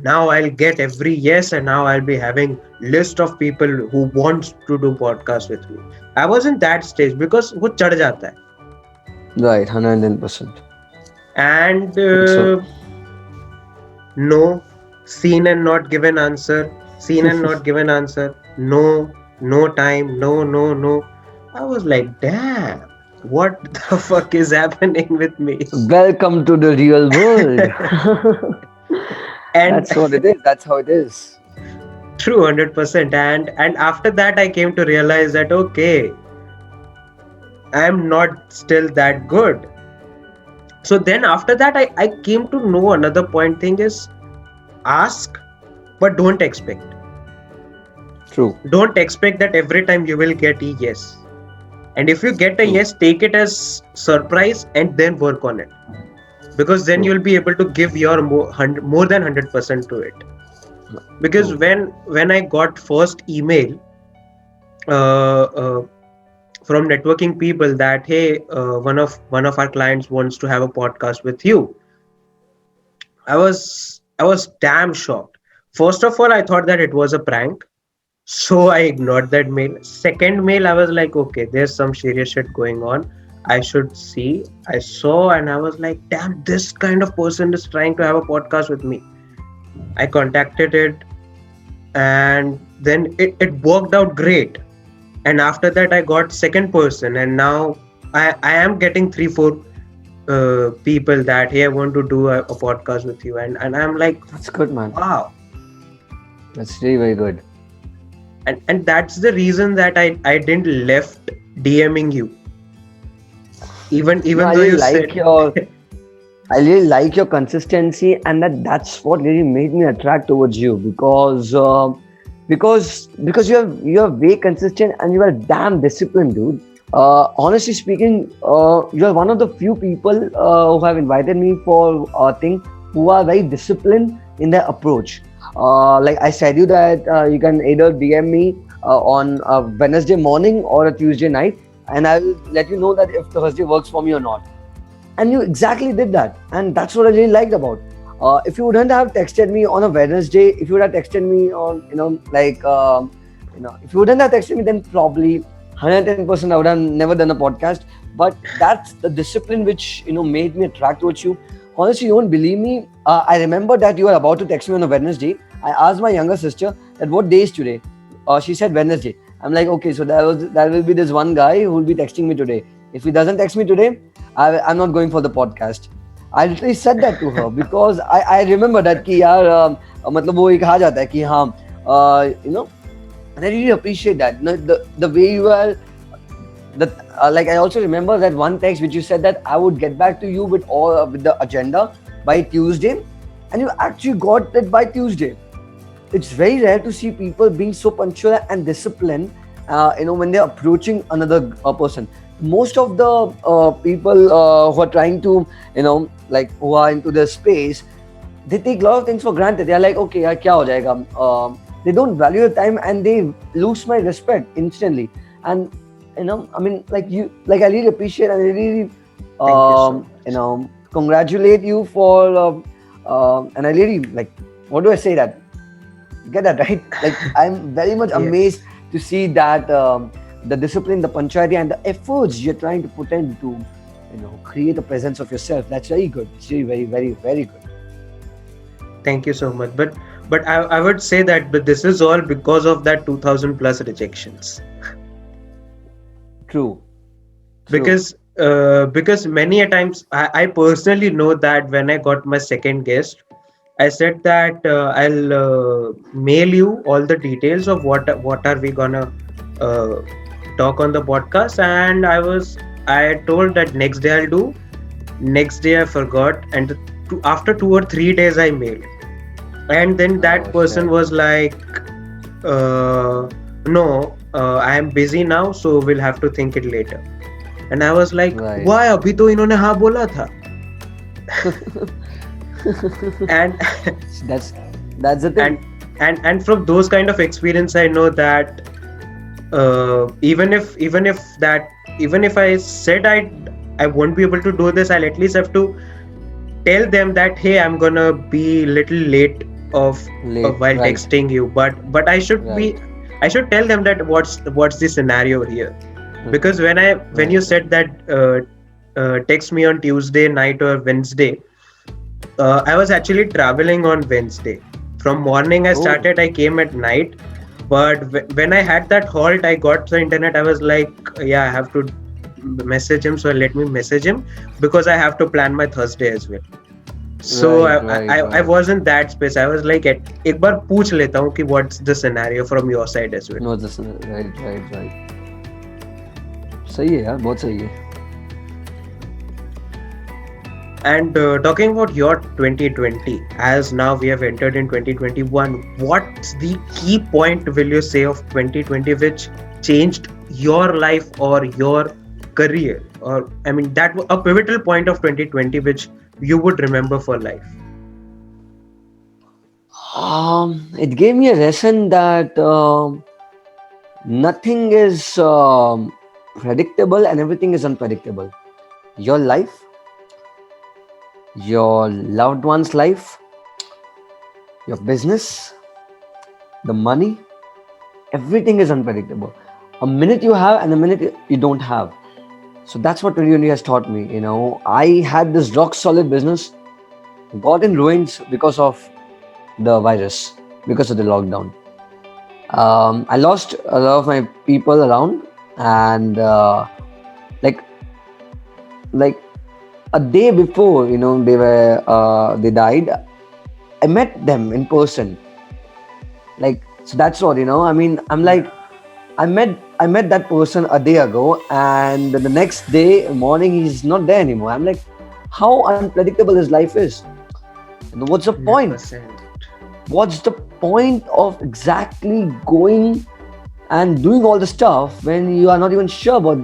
Now I'll get every yes, and now I'll be having list of people who wants to do podcast with me. I was in that stage because वो चढ़ जाता है. Right, 110%. And no, seen and not given answer. No time, no. I was like, damn, what the fuck is happening with me? Welcome to the real world. And that's what it is. That's how it is. True, 100%. And after that, I came to realize that, okay, I am not still that good. So then after that, I came to know another point thing is, ask, but don't expect. True. Don't expect that every time you will get a yes. And if you get a yes, take it as surprise and then work on it. Because then you'll be able to give your more than 100% to it. Because when I got first email from networking people that, hey, one of our clients wants to have a podcast with you, I was damn shocked. First of all, I thought that it was a prank, so I ignored that mail. Second mail, I was like, okay, there's some serious shit going on. I should see. I saw, and I was like, damn, this kind of person is trying to have a podcast with me. I contacted it, and then it worked out great. And after that, I got second person, and now I am getting 3-4 people that, hey, I want to do a podcast with you, and I'm like, that's good, man. Wow, that's really very good. And that's the reason that I didn't left DMing you. Even though you said I really like your consistency, and that's what really made me attract towards you, because you are way consistent and you are damn disciplined, dude. Honestly speaking, you are one of the few people who have invited me for a thing who are very disciplined in their approach. Like I said you that you can either DM me on a Wednesday morning or a Tuesday night, and I will let you know that if Thursday works for me or not. And you exactly did that, and that's what I really liked about. If you wouldn't have texted me on a Wednesday, if you would have texted me on If you wouldn't have texted me, then probably 110% I would have never done a podcast. But that's the discipline which made me attract towards you. Honestly, you won't believe me. I remember that you were about to text me on a Wednesday. I asked my younger sister that what day is today. She said Wednesday. I'm like, okay, so that will be this one guy who will be texting me today. If he doesn't text me today, I'm not going for the podcast. I literally said that to her because I remember that कि यार मतलब वो एक आ जाता है कि हाँ and I really appreciate that. The way you are. Like I also remember that one text which you said that I would get back to you with the agenda by Tuesday, and you actually got it by Tuesday. It's very rare to see people being so punctual and disciplined. When they're approaching another person. Most of the people who are trying to, like who are into the space, they take a lot of things for granted. They are like, okay, yaar, kya ho jayega? They don't value the time and they lose my respect instantly. And I mean, like I really appreciate and I really, Thank you so much. congratulate you for, and I really like, what do I say that? Get that right? Like I'm very much Yeah. amazed to see that the discipline, the punctuality, and the efforts you're trying to put in to, create a presence of yourself. That's very good. It's really very, very, very good. Thank you so much. But I would say that but this is all because of that 2000 plus rejections. True. True. Because many a times I personally know that when I got my second guest, I said that I'll mail you all the details of what are we gonna uh, talk on the podcast, and I told that next day I'll do. Next day I forgot, and after 2 or 3 days I mailed, and then that Oh person shit. was like, no, I am busy now, so we'll have to think it later. And I was like, Right. why? अभी तो इन्होंने हाँ बोला था. And that's that's the and thing. and from those kind of experience, I know that even if I said I won't be able to do this, I'll at least have to tell them that hey, I'm gonna be little late of Late. while Right. texting you, but Right. I should tell them that what's the scenario here, because when you Right. said that text me on Tuesday night or Wednesday, I was actually traveling on Wednesday. From morning I Oh. started, I came at night. But when I had that halt, I got the internet. I was like, yeah, I have to message him. So let me message him because I have to plan my Thursday as well. So Right. Right. I Right. was in that space. I was like, एक बार पूछ लेता हूँ कि what's the scenario from your side as well. No, this right. Right. Right. सही है यार, बहुत सही है. And talking about your 2020, as now we have entered in 2021, what's the key point will you say of 2020 which changed your life or your career? Or I mean, that a pivotal point of 2020 which you would remember for life. It gave me a lesson that nothing is predictable and everything is unpredictable. Your life, your loved one's life, your business, the money, everything is unpredictable. A minute you have and a minute you don't have. So that's what 2020 has taught me. I had this rock solid business, got in ruins because of the virus, because of the lockdown. I lost a lot of my people around, and like like a day before, they died. I met them in person. Like so, that's what I mean. I'm like, I met that person a day ago, and the next day morning he's not there anymore. I'm like, how unpredictable his life is. What's the point? 100%. What's the point of exactly going and doing all the stuff when you are not even sure about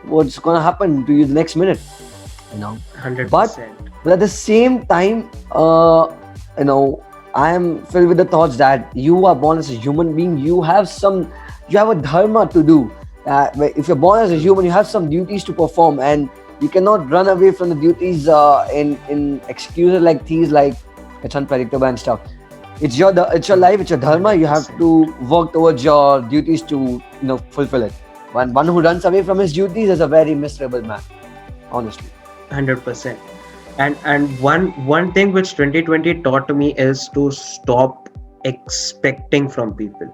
what's gonna happen to you the next minute? You know. But 100%. but at the same time, I am filled with the thoughts that you are born as a human being. You have a dharma to do. If you're born as a human, you have some duties to perform, and you cannot run away from the duties in excuses like these, like it's unpredictable and stuff. it's your life, it's your dharma. You have 100%. to work towards your duties to fulfill it. One who runs away from his duties is a very miserable man, honestly. 100%. And one thing which 2020 taught me is to stop expecting from people.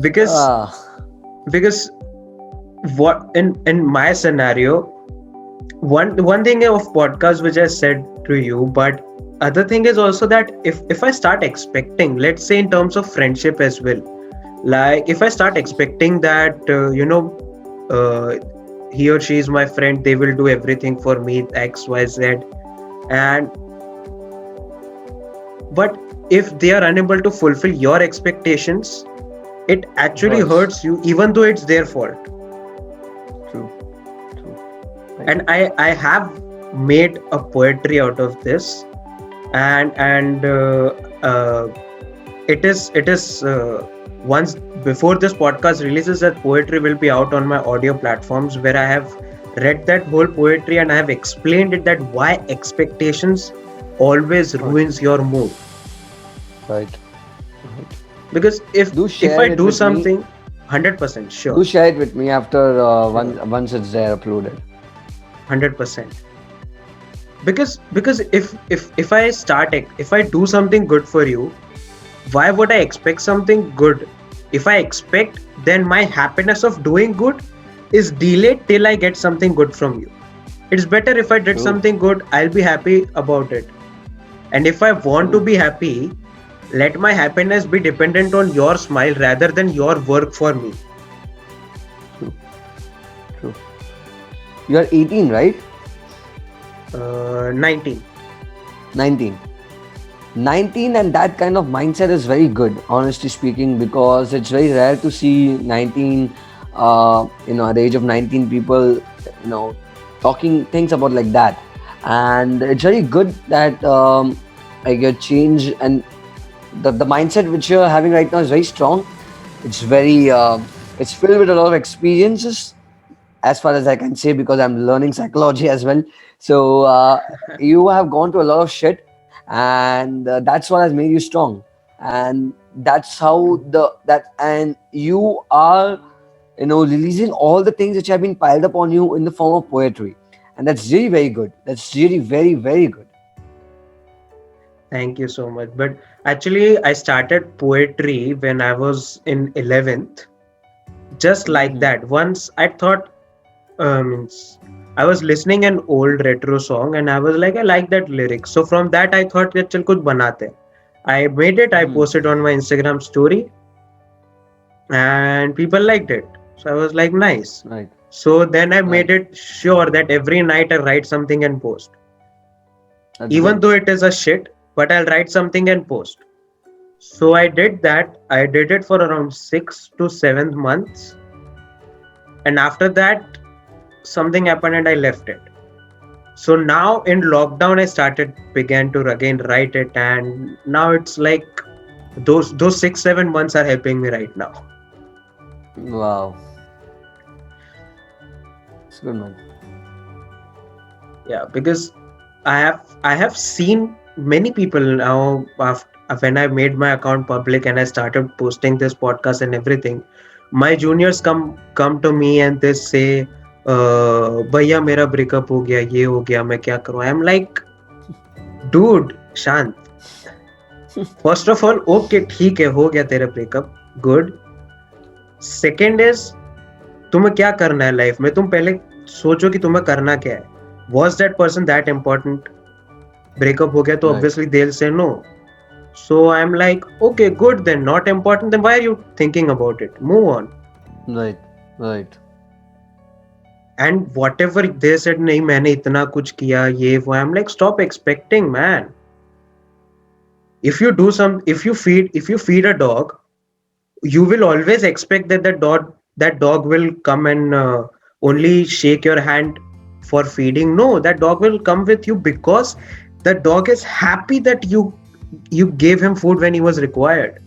because Ah, because what in my scenario, one thing of podcast which I said to you, but other thing is also that if I start expecting, let's say in terms of friendship as well, like if I start expecting that uh, he or she is my friend, they will do everything for me, XYZ, and but if they are unable to fulfill your expectations, it it actually hurts. hurts you even though it's their fault. True, true. Right. And I have made a poetry out of this, and uh, it is once before this podcast releases, that poetry will be out on my audio platforms, where I have read that whole poetry and I have explained it, that why expectations always Hurt. ruins your mood. Right. Right. Because Do if share I it do with me. something, 100% Do sure, share it with me after sure, once it's there uploaded. 100%. Because if I do something good for you, why would I expect something good? If I expect, then my happiness of doing good is delayed till I get something good from you. It's better if I did True. something good, I'll be happy about it. And if I want to True. be happy, let my happiness be dependent on your smile rather than your work for me. True. True. You are 18, right? 19. 19. 19, and that kind of mindset is very good, honestly speaking, because it's very rare to see 19, at the age of 19, people, talking things about like that. And it's very good that like your change and the mindset which you're having right now is very strong. It's very, it's filled with a lot of experiences, as far as I can say, because I'm learning psychology as well. So you have gone through a lot of shit, and that's what has made you strong. And that's how and you are, releasing all the things which have been piled up on you in the form of poetry, and that's really very good. That's really very very good. Thank you so much. But actually, I started poetry when I was in 11th. Just like Hmm. that. Once I thought, means I was listening an old retro song and I was like, I like that lyric. So from that, I thought, that chal kuch banate. I made it. I Hmm. posted on my Instagram story, and people liked it. So I was like, nice. Right. So then I Right. made it sure that every night I write something and post. That's Even good. though it is a shit, but I'll write something and post. So I did that. I did it for around 6 to 7 months. And after that, something happened and I left it. So now in lockdown, I began to again write it. And now it's like those 6 7 months are helping me right now. Wow. It's good, man. Yeah, because I have seen many people now after, when I made my account public and I started posting this podcast and everything. My juniors come to me and they say, भैया मेरा breakup हो गया, ये हो गया, मैं क्या करूं? I'm like, dude, शांत. First of all, okay, ठीक है, हो गया तेरा ब्रेकअप, good. Second is, तुम्हें क्या करना है लाइफ में? तुम पहले सोचो कि तुम्हें करना क्या है. Was that person that important? Breakup हो गया तो Right. obviously they'll say no. So I'm like, okay, good then, not important. Then why are you thinking about it? Move on. Right. Right. And whatever they said, नहीं मैंने इतना कुछ किया ये वो, I'm like, stop expecting, man. If you feed a dog, you will always expect that that dog will come and only shake your hand for feeding. No, that dog will come with you because the dog is happy that you gave him food when he was required.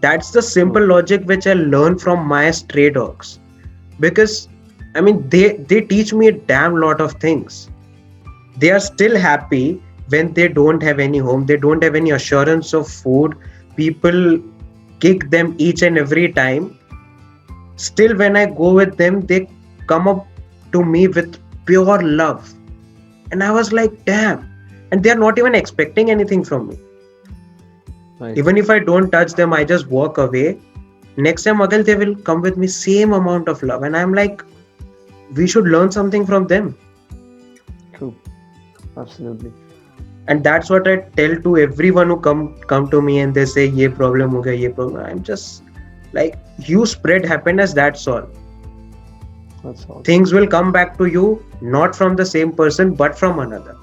That's the True. simple logic which I learned from my stray dogs. Because I mean, they teach me a damn lot of things. They are still happy when they don't have any home, they don't have any assurance of food. People kick them each and every time. Still, when I go with them, they come up to me with pure love. And I was like, damn. And they are not even expecting anything from me. Right. Even if I don't touch them, I just walk away. Next time again, they will come with me same amount of love. And I'm like, we should learn something from them. True. Absolutely. And that's what I tell to everyone who come to me and they say, ye problem ho gaya, ye problem. I'm just like, you spread happiness, that's all. That's all. Things will come back to you, not from the same person, but from another.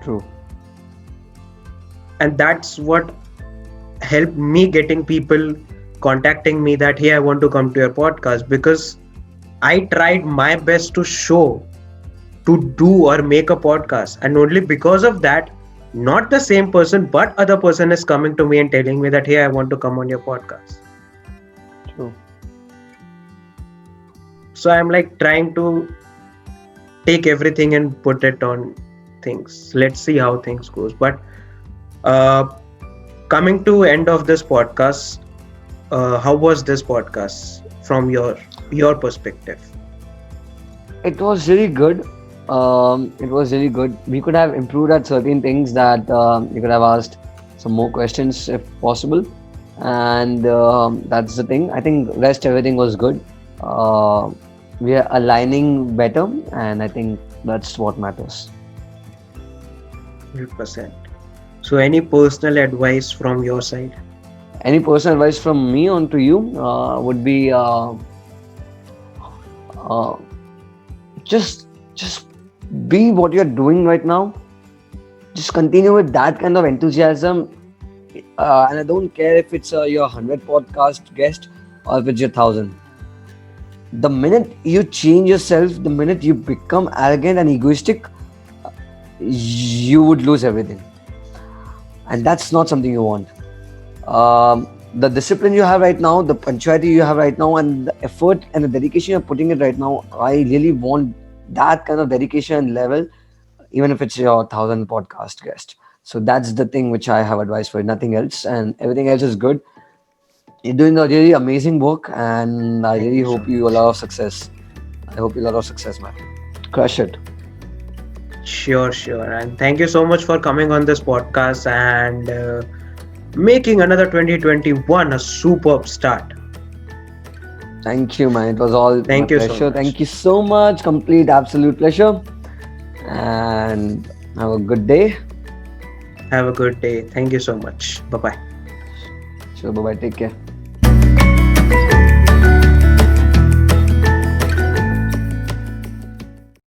True. And that's what helped me getting people contacting me that, hey, I want to come to your podcast, because I tried my best to show, to do or make a podcast. And only because of that, not the same person, but other person is coming to me and telling me that, hey, I want to come on your podcast. True. So I'm like trying to take everything and put it on things. Let's see how things goes. But uh, coming to end of this podcast, how was this podcast from your perspective? It was really good. It was really good. We could have improved at certain things that you could have asked some more questions if possible, and that's the thing. I think rest everything was good. Uh, we are aligning better, and I think that's what matters. 100%. So any personal advice from your side? Any personal advice from me on to you would be uh, just be what you're doing right now. Just continue with that kind of enthusiasm, and I don't care if it's your 100 podcast guest or if it's your 1,000. The minute you change yourself, the minute you become arrogant and egoistic, you would lose everything, and that's not something you want. The discipline you have right now, the punctuality you have right now, and the effort and the dedication you're putting it right now, I really want that kind of dedication and level, even if it's your 1,000 podcast guest. So that's the thing which I have advice for, nothing else, and everything else is good. You're doing a really amazing work, and I Thank really you so hope you a much. lot of success. I hope you a lot of success, man. Crush it. Sure, sure. And thank you so much for coming on this podcast and making another 2021 a superb start. Thank you, man. It was all my Thank you so pleasure. much. Thank you so much. Complete, absolute pleasure. And have a good day. Have a good day. Thank you so much. Bye bye. Sure, bye bye. Take care.